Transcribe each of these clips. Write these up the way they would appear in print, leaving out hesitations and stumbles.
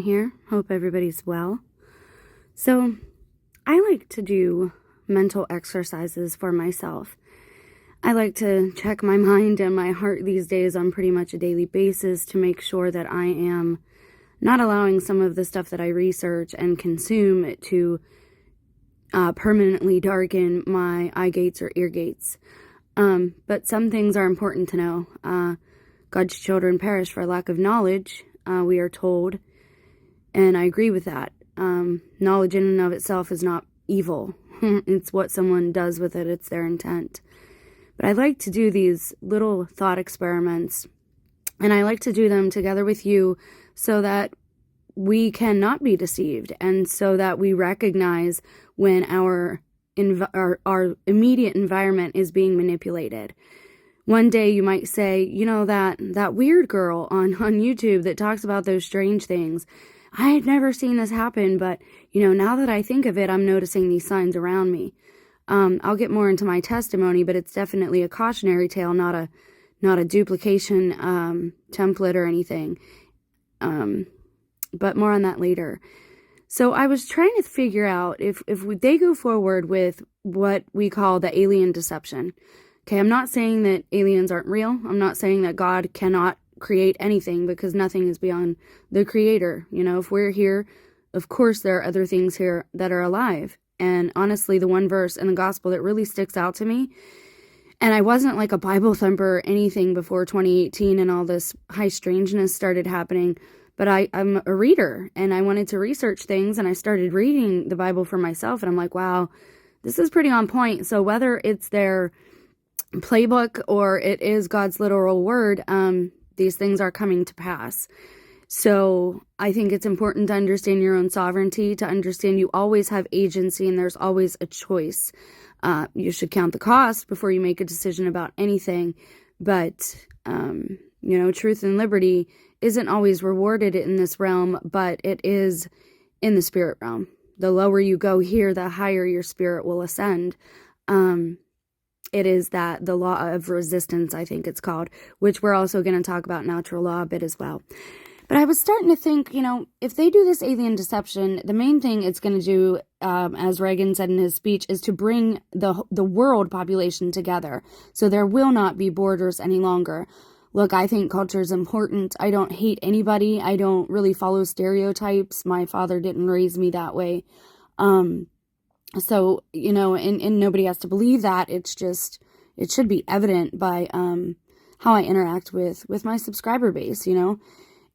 here. Hope everybody's well. So, I like to do mental exercises for myself. I like to check my mind and my heart these days on pretty much a daily basis to make sure that I am not allowing some of the stuff that I research and consume to permanently darken my eye gates or ear gates. But some things are important to know. God's children perish for lack of knowledge, we are told, and I agree with that. Knowledge in and of itself is not evil. It's what someone does with it. It's their intent. But I like to do these little thought experiments, and I like to do them together with you so that we cannot be deceived, and so that we recognize when our immediate environment is being manipulated. One day you might say, you know, that weird girl on YouTube that talks about those strange things. I had never seen this happen, but, you know, now that I think of it, I'm noticing these signs around me. I'll get more into my testimony, but it's definitely a cautionary tale, not a duplication template or anything. But more on that later. So I was trying to figure out if they go forward with what we call the alien deception. Okay, I'm not saying that aliens aren't real. I'm not saying that God cannot create anything, because nothing is beyond the creator. You know, if we're here, of course there are other things here that are alive. And honestly, the one verse in the gospel that really sticks out to me, and I wasn't like a Bible thumper or anything before 2018 and all this high strangeness started happening, but I'm a reader and I wanted to research things, and I started reading the Bible for myself, and I'm like, wow, this is pretty on point. So whether it's their playbook or it is God's literal word, these things are coming to pass. So I think it's important to understand your own sovereignty, to understand you always have agency and there's always a choice. You should count the cost before you make a decision about anything. But, you know, truth and liberty isn't always rewarded in this realm, but it is in the spirit realm. The lower you go here, the higher your spirit will ascend. It is that the law of resistance, I think it's called, which we're also going to talk about natural law a bit as well. But I was starting to think, you know, if they do this alien deception, the main thing it's going to do, as Reagan said in his speech, is to bring the world population together. So there will not be borders any longer. Look, I think culture is important. I don't hate anybody. I don't really follow stereotypes. My father didn't raise me that way. So, you know, and nobody has to believe that. It's just, it should be evident by how I interact with my subscriber base, you know.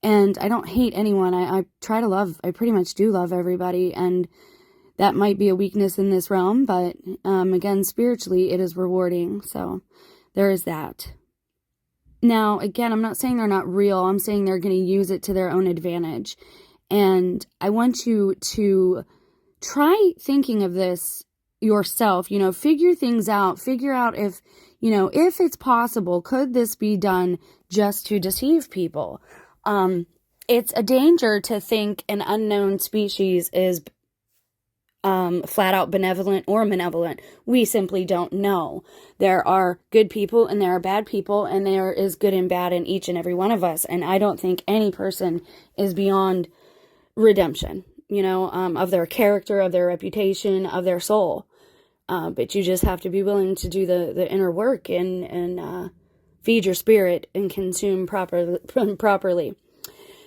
And I don't hate anyone. I try to love, I pretty much do love everybody. And that might be a weakness in this realm, but again, spiritually, it is rewarding. So there is that. Now, again, I'm not saying they're not real. I'm saying they're going to use it to their own advantage. And I want you to try thinking of this yourself, you know, figure things out, figure out if, you know, if it's possible, could this be done just to deceive people? It's a danger to think an unknown species is flat out benevolent or malevolent. We simply don't know. There are good people and there are bad people, and there is good and bad in each and every one of us. And I don't think any person is beyond redemption, you know, of their character, of their reputation, of their soul. But you just have to be willing to do the inner work and feed your spirit and consume properly.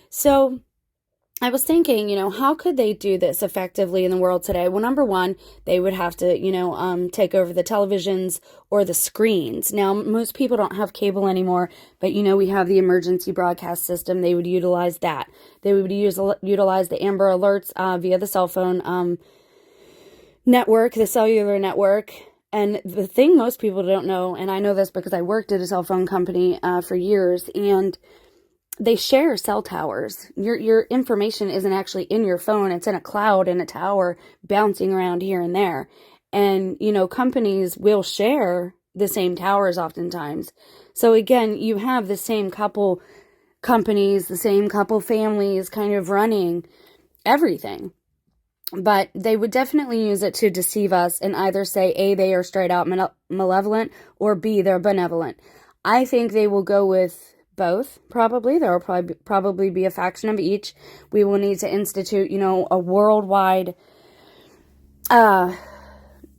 So I was thinking, you know, how could they do this effectively in the world today? Well, number one, they would have to, you know, take over the televisions or the screens. Now, most people don't have cable anymore, but, you know, we have the emergency broadcast system. They would utilize that. They would utilize the Amber Alerts via the cell phone network, the cellular network. And the thing most people don't know, and I know this because I worked at a cell phone company for years, and they share cell towers. Your information isn't actually in your phone. It's in a cloud in a tower bouncing around here and there. And, you know, companies will share the same towers oftentimes. So again, you have the same couple companies, the same couple families kind of running everything. But they would definitely use it to deceive us and either say, A, they are straight out malevolent, or B, they're benevolent. I think they will go with both, probably. There will probably be a faction of each. We will need to institute, a worldwide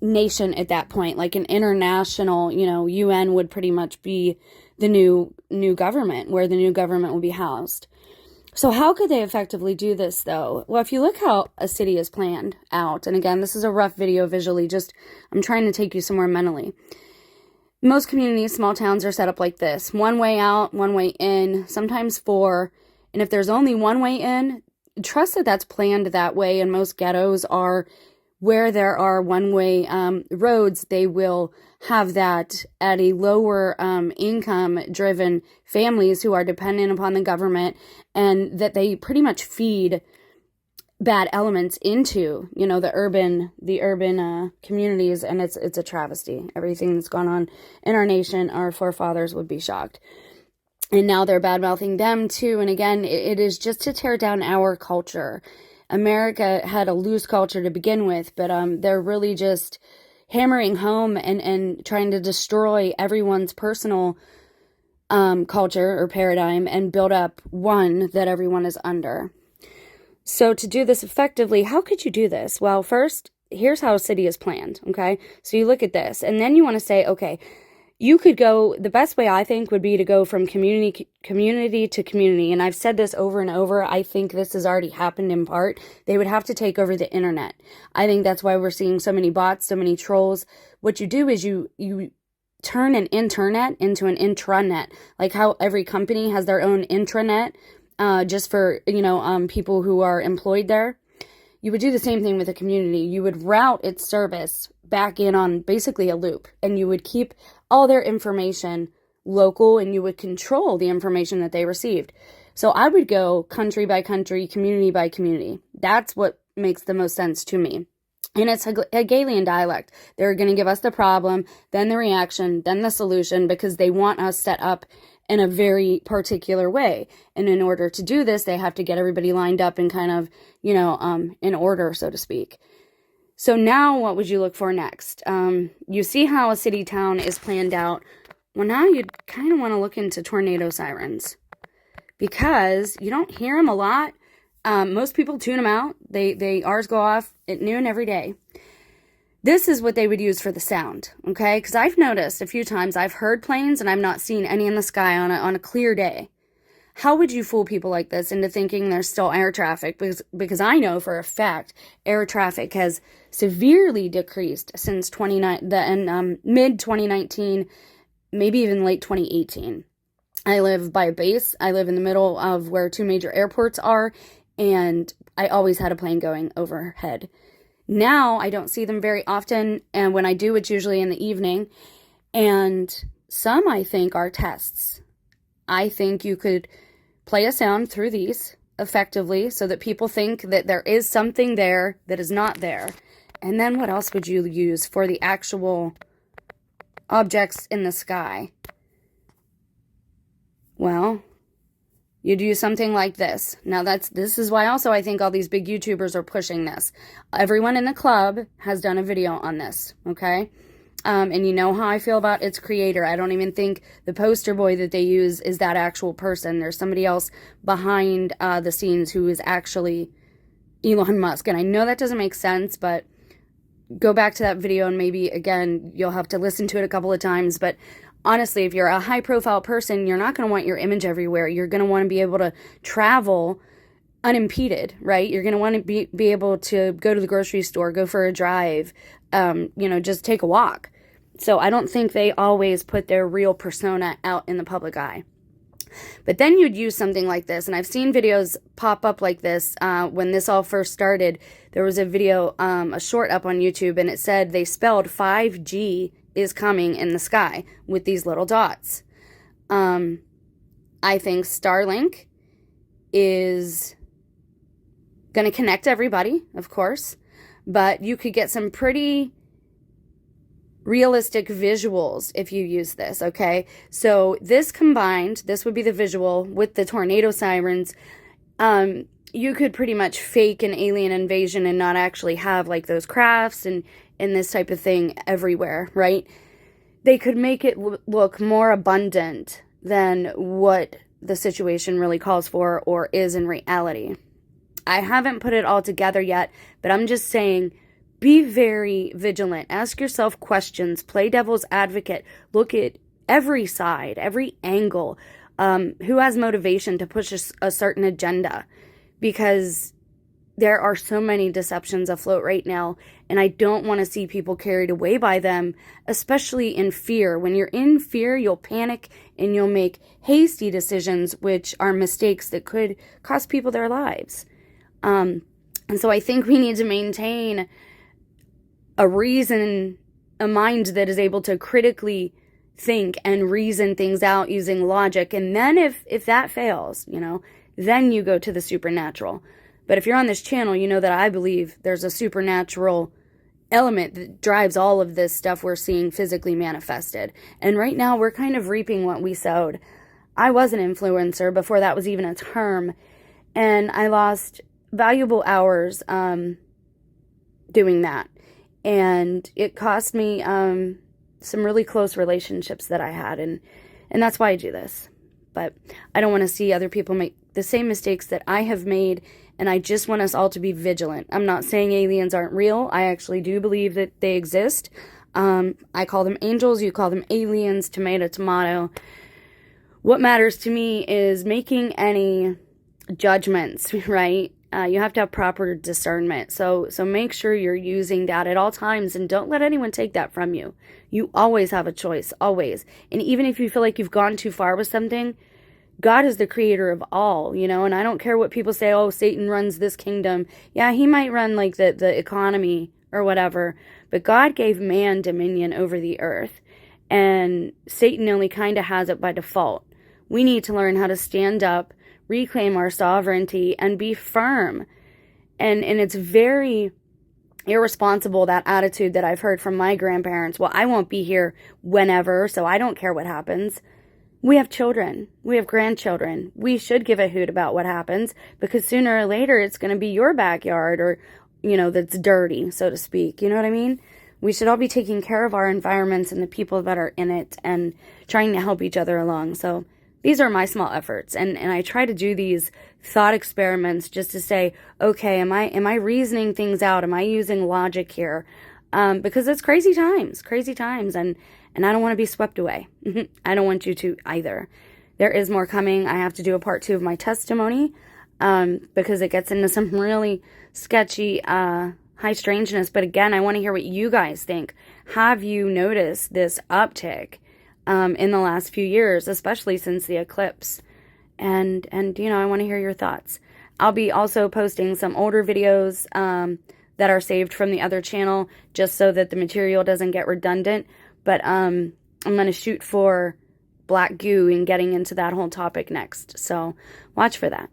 nation at that point, like an international, UN would pretty much be the new government, where the new government will be housed. So how could they effectively do this, though? Well, if you look how a city is planned out, and again, this is a rough video visually, I'm trying to take you somewhere mentally. Most communities, small towns, are set up like this. One way out, one way in, sometimes four. And if there's only one way in, trust that that's planned that way. And most ghettos are where there are one-way roads, they will have that at a lower income-driven families who are dependent upon the government, and that they pretty much feed bad elements into, the urban communities, and it's a travesty. Everything that's gone on in our nation, our forefathers would be shocked. And now they're bad-mouthing them too. And again, it is just to tear down our culture. America had a loose culture to begin with, but they're really just hammering home and trying to destroy everyone's personal culture or paradigm and build up one that everyone is under. So to do this effectively, how could you do this? Well, first, here's how a city is planned, okay? So you look at this, and then you want to say, okay, you could go, the best way I think would be to go from community to community. And I've said this over and over. I think this has already happened in part. They would have to take over the internet. I think that's why we're seeing so many bots, so many trolls. What you do is you turn an internet into an intranet, like how every company has their own intranet, just for, people who are employed there. You would do the same thing with a community. You would route its service back in on basically a loop, and you would keep all their information local, and you would control the information that they received. So I would go country by country, community by community. That's what makes the most sense to me. And it's Hegelian dialect. They're going to give us the problem, then the reaction, then the solution, because they want us set up in a very particular way. And in order to do this, they have to get everybody lined up and kind of, in order, so to speak. So now what would you look for next? You see how a city town is planned out. Well, now you'd kind of want to look into tornado sirens, because you don't hear them a lot. Most people tune them out. Ours go off at noon every day. This is what they would use for the sound, okay? Because I've noticed a few times I've heard planes and I've not seen any in the sky on a clear day. How would you fool people like this into thinking there's still air traffic? Because I know for a fact air traffic has severely decreased since mid-2019, maybe even late 2018. I live by a base. I live in the middle of where two major airports are, and I always had a plane going overhead. Now I don't see them very often, and when I do, it's usually in the evening. And some, I think, are tests. I think you could play a sound through these effectively so that people think that there is something there that is not there. And then what else would you use for the actual objects in the sky? Well, you'd use something like this. Now this is why also I think all these big YouTubers are pushing this. Everyone in the club has done a video on this, okay? And you know how I feel about its creator. I don't even think the poster boy that they use is that actual person. There's somebody else behind the scenes who is actually Elon Musk. And I know that doesn't make sense, but go back to that video and maybe, again, you'll have to listen to it a couple of times. But honestly, if you're a high-profile person, you're not going to want your image everywhere. You're going to want to be able to travel unimpeded, right? You're going to want to be able to go to the grocery store, go for a drive, just take a walk. So I don't think they always put their real persona out in the public eye. But then you'd use something like this, and I've seen videos pop up like this. When this all first started, there was a video, a short up on YouTube, and it said they spelled 5G is coming in the sky with these little dots. I think Starlink is going to connect everybody, of course, but you could get some pretty realistic visuals if you use this, okay? So this combined, this would be the visual with the tornado sirens. You could pretty much fake an alien invasion and not actually have like those crafts and this type of thing everywhere, right? They could make it look more abundant than what the situation really calls for or is in reality. I haven't put it all together yet, but I'm just saying, be very vigilant. Ask yourself questions. Play devil's advocate. Look at every side, every angle. Who has motivation to push a certain agenda? Because there are so many deceptions afloat right now, and I don't want to see people carried away by them, especially in fear. When you're in fear, you'll panic and you'll make hasty decisions, which are mistakes that could cost people their lives. And so I think we need to maintain a mind that is able to critically think and reason things out using logic. And then if that fails, then you go to the supernatural. But if you're on this channel, you know that I believe there's a supernatural element that drives all of this stuff we're seeing physically manifested. And right now we're kind of reaping what we sowed. I was an influencer before that was even a term, and I lost valuable hours doing that. And it cost me some really close relationships that I had, and that's why I do this. But I don't want to see other people make the same mistakes that I have made, and I just want us all to be vigilant. I'm not saying aliens aren't real. I actually do believe that they exist. I call them angels, you call them aliens, tomato, tomato. What matters to me is making any judgments, right? You have to have proper discernment. So make sure you're using that at all times, and don't let anyone take that from you. You always have a choice, always. And even if you feel like you've gone too far with something, God is the creator of all, and I don't care what people say, oh, Satan runs this kingdom. Yeah, he might run like the economy or whatever, but God gave man dominion over the earth, and Satan only kind of has it by default. We need to learn how to stand up, reclaim our sovereignty, and be firm. And it's very irresponsible, that attitude that I've heard from my grandparents. Well, I won't be here whenever, so I don't care what happens. We have children. We have grandchildren. We should give a hoot about what happens, because sooner or later it's going to be your backyard, or, that's dirty, so to speak. You know what I mean? We should all be taking care of our environments and the people that are in it and trying to help each other along. So these are my small efforts, and I try to do these thought experiments just to say, okay, am I reasoning things out? Am I using logic here? Because it's crazy times, and I don't want to be swept away. I don't want you to either. There is more coming. I have to do a part 2 of my testimony, because it gets into some really sketchy, high strangeness. But again, I want to hear what you guys think. Have you noticed this uptick in the last few years, especially since the eclipse? And I want to hear your thoughts. I'll be also posting some older videos that are saved from the other channel, just so that the material doesn't get redundant. But I'm going to shoot for black goo and getting into that whole topic next. So watch for that.